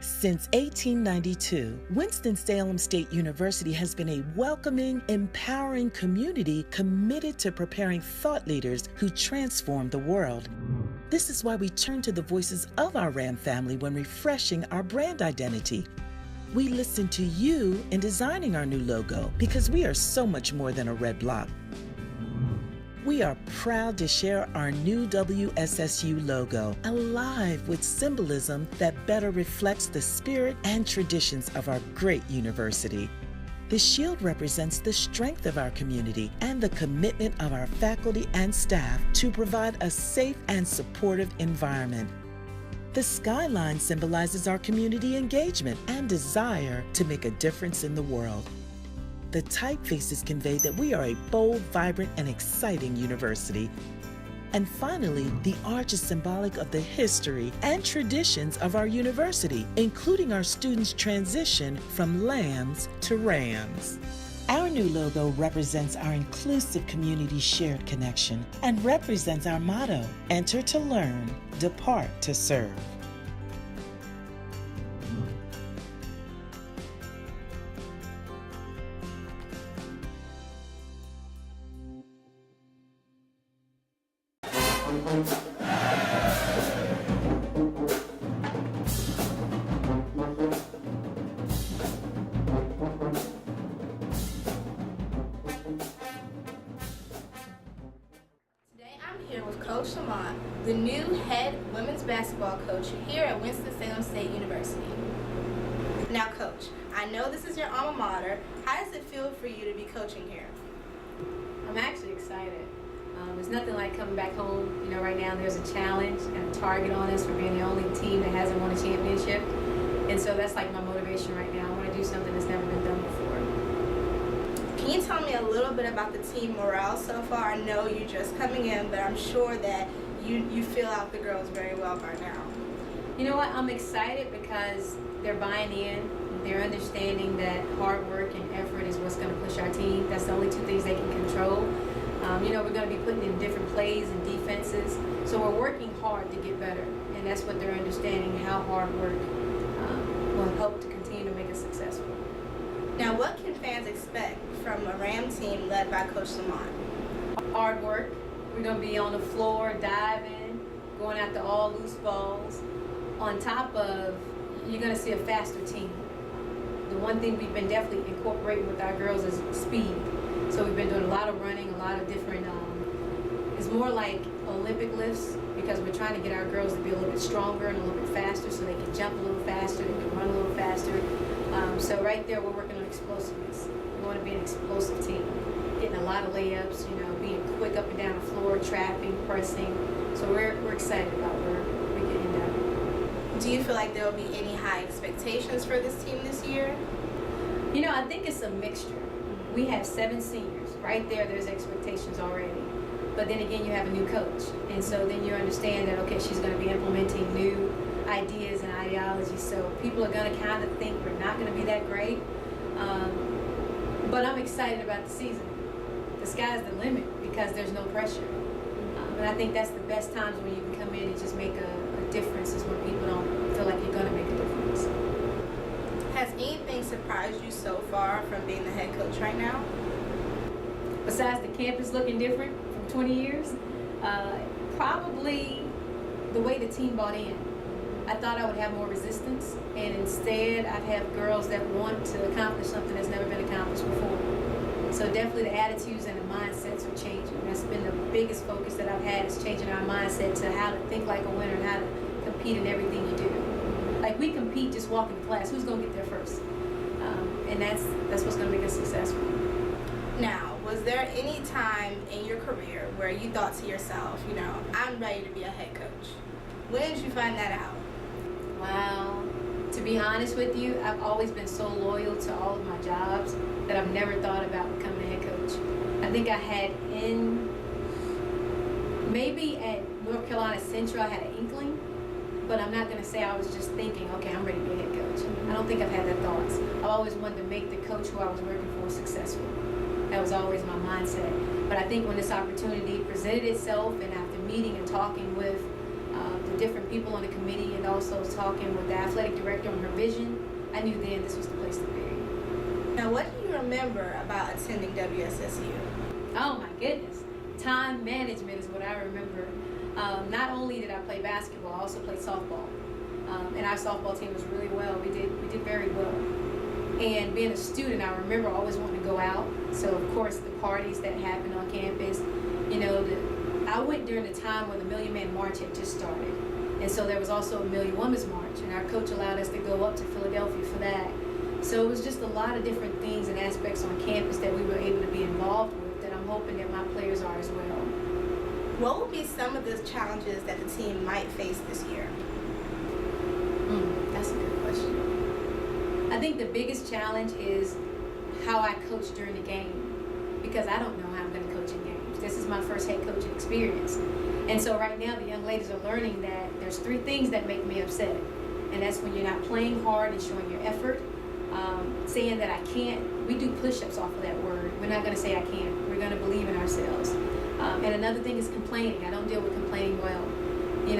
Since 1892, Winston-Salem State University has been a welcoming, empowering community committed to preparing thought leaders who transform the world. This is why we turn to the voices of our RAM family when refreshing our brand identity. We listen to you in designing our new logo because we are so much more than a red block. We are proud to share our new WSSU logo, alive with symbolism that better reflects the spirit and traditions of our great university. The shield represents the strength of our community and the commitment of our faculty and staff to provide a safe and supportive environment. The skyline symbolizes our community engagement and desire to make a difference in the world. The typefaces convey that we are a bold, vibrant, and exciting university. And finally, the arch is symbolic of the history and traditions of our university, including our students' transition from lambs to rams. Our new logo represents our inclusive community shared connection and represents our motto, enter to learn, depart to serve. Today I'm here with Coach Lamonte, the new head women's basketball coach here at Winston-Salem State University. Now Coach, I know this is your alma mater. How does it feel for you to be coaching here? I'm actually excited. There's nothing like coming back home. You know, right now there's a challenge and a target on us for being the only team that hasn't won a championship. And so that's like my motivation right now. I want to do something that's never been done before. Can you tell me a little bit about the team morale so far? I know you're just coming in, but I'm sure that you feel out the girls very well by now. You know what? I'm excited because they're buying in. They're understanding that hard work and effort is what's going to push our team. That's the only two things they can control. You know, we're going to be putting in different plays and defenses. So we're working hard to get better. And that's what they're understanding, how hard work will help to continue to make us successful. Now, what can fans expect from a Ram team led by Coach Lamonte? Hard work. We're going to be on the floor, diving, going after all loose balls. On top of, you're going to see a faster team. The one thing we've been definitely incorporating with our girls is speed. So we've been doing a lot of running, a lot of different, it's more like Olympic lifts because we're trying to get our girls to be a little bit stronger and a little bit faster so they can jump a little faster, they can run a little faster. So right there we're working on explosiveness. We want to be an explosive team, getting a lot of layups, you know, being quick up and down the floor, trapping, pressing. So we're excited about where we can end up. Do you feel like there will be any high expectations for this team this year? You know, I think it's a mixture. We have 7 seniors. Right there's expectations already. But then again, you have a new coach. And so then you understand that, okay, she's going to be implementing new ideas and ideologies. So people are going to kind of think we're not going to be that great. But I'm excited about the season. The sky's the limit because there's no pressure. And I think that's the best times when you can come in and just make a difference is when people don't feel like you're going to make a difference. Has anything surprised you so far from being the head coach right now? Besides the campus looking different from 20 years, probably the way the team bought in. I thought I would have more resistance, and instead I've had girls that want to accomplish something that's never been accomplished before. So definitely the attitudes and the mindsets are changing. That's been the biggest focus that I've had is changing our mindset to how to think like a winner and how to compete in everything you do. Like we compete just walking to class. Who's going to get there first? And that's what's going to make us successful. Now, was there any time in your career where you thought to yourself, you know, I'm ready to be a head coach? When did you find that out? Wow. To be honest with you, I've always been so loyal to all of my jobs that I've never thought about becoming a head coach. I think I had maybe at North Carolina Central, I had an inkling. But I'm not going to say I was just thinking, okay, I'm ready to be a head coach. I don't think I've had that thoughts. I've always wanted to make the coach who I was working for successful. That was always my mindset. But I think when this opportunity presented itself and after meeting and talking with the different people on the committee and also talking with the athletic director on her vision, I knew then this was the place to be. Now, what do you remember about attending WSSU? Oh my goodness. Time management is what I remember. Not only did I play basketball, I also played softball. And our softball team was really well. We did very well. And being a student, I remember always wanting to go out. So of course the parties that happened on campus, I went during the time when the Million Man March had just started. And so there was also a Million Women's March, and our coach allowed us to go up to Philadelphia for that. So it was just a lot of different things and aspects on campus that we were able to be involved with that I'm hoping that my players are as well. What will be some of the challenges that the team might face this year? That's a good question. I think the biggest challenge is how I coach during the game, because I don't know how I'm going to coach in games. This is my first head coaching experience. And so right now the young ladies are learning that there's 3 things that make me upset. And that's when you're not playing hard and showing your effort, saying that I can't. We do push-ups off of that word. We're not going to say I can't. We're going to believe in ourselves. And another thing is complaining. I don't deal with complaining well.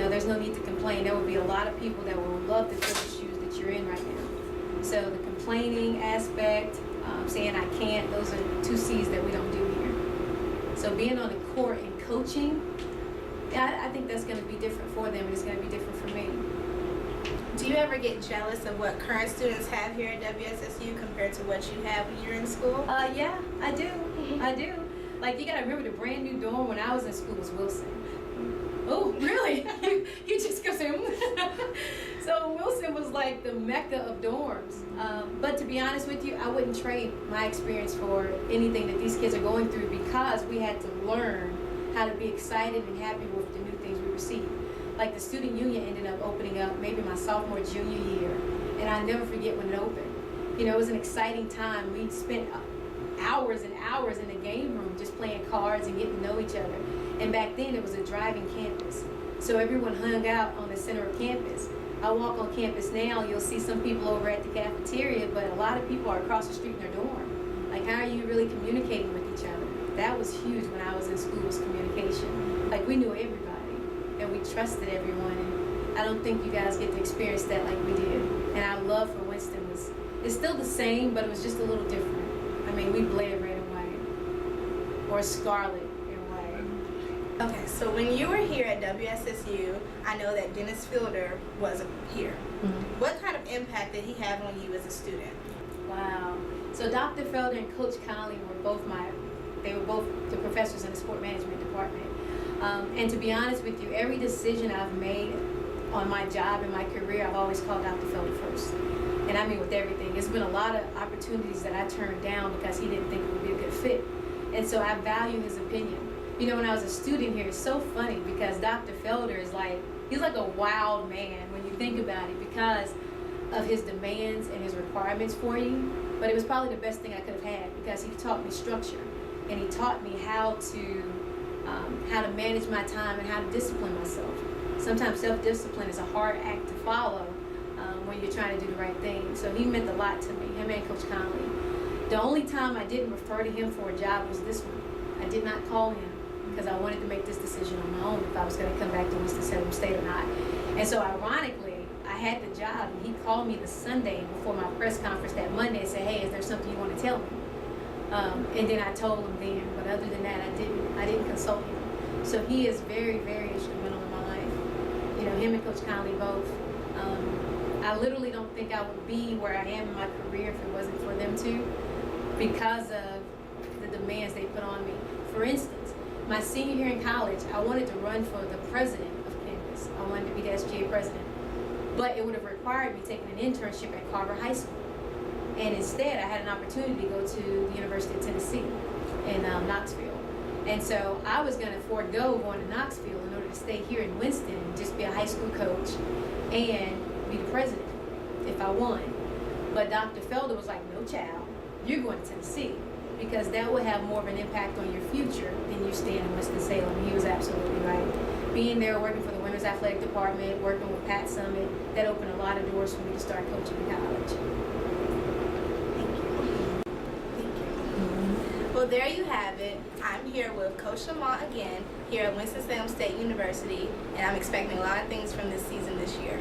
There's no need to complain. There will be a lot of people that will love to fill the shoes that you're in right now. So the complaining aspect, saying I can't, those are 2 C's that we don't do here. So being on the court and coaching, I think that's going to be different for them, and it's going to be different for me. Do you ever get jealous of what current students have here at WSSU compared to what you have when you're in school? Yeah, I do. I do. Like, you got to remember the brand new dorm when I was in school was Wilson. Oh, really? you just go say, So Wilson was like the mecca of dorms. But to be honest with you, I wouldn't trade my experience for anything that these kids are going through, because we had to learn how to be excited and happy with the new things we received. Like the student union ended up opening up maybe my sophomore, junior year, and I'll never forget when it opened. It was an exciting time. We spent hours and hours in the game room just playing cards and getting to know each other. And back then it was a driving campus, so everyone hung out on the center of campus. I walk on campus now, you'll see some people over at the cafeteria, but a lot of people are across the street in their dorm. Like, how are you really communicating with each other? That was huge when I was in school, was communication. Like, we knew everybody and we trusted everyone, and I don't think you guys get to experience that like we did. And our love for Winston it's still the same, but it was just a little different. I mean, we bled red and white, or scarlet and white. Okay, so when you were here at WSSU, I know that Dennis Fielder was here. Mm-hmm. What kind of impact did he have on you as a student? Wow. So Dr. Felder and Coach Conley were both the professors in the sport management department. And to be honest with you, every decision I've made on my job and my career, I've always called Dr. Felder first. And I mean with everything. There's been a lot of opportunities that I turned down because he didn't think it would be a good fit. And so I value his opinion. When I was a student here, it's so funny because Dr. Felder is he's like a wild man when you think about it, because of his demands and his requirements for you. But it was probably the best thing I could have had, because he taught me structure, and he taught me how to manage my time and how to discipline myself. Sometimes self-discipline is a hard act to follow when you're trying to do the right thing. So he meant a lot to me, him and Coach Conley. The only time I didn't refer to him for a job was this one. I did not call him because I wanted to make this decision on my own if I was going to come back to Winston-Salem State or not. And so ironically, I had the job, and he called me the Sunday before my press conference that Monday and said, hey, is there something you want to tell me? And then I told him then, but other than that, I didn't consult him. So he is very, very instrumental in my life. Him and Coach Conley both. I literally don't think I would be where I am in my career if it wasn't for them two, because of the demands they put on me. For instance, my senior year in college, I wanted to run for the president of campus. I wanted to be the SGA president. But it would have required me taking an internship at Carver High School. And instead, I had an opportunity to go to the University of Tennessee in Knoxville. And so I was going to forego going to Knoxville in order to stay here in Winston and just be a high school coach and be the president if I won. But Dr. Felder was like, no child, you're going to Tennessee, because that would have more of an impact on your future than you staying in Winston-Salem. And he was absolutely right. Being there, working for the women's athletic department, working with Pat Summit, that opened a lot of doors for me to start coaching in college. Well, there you have it. I'm here with Coach Lamonte again here at Winston-Salem State University, and I'm expecting a lot of things from this season this year.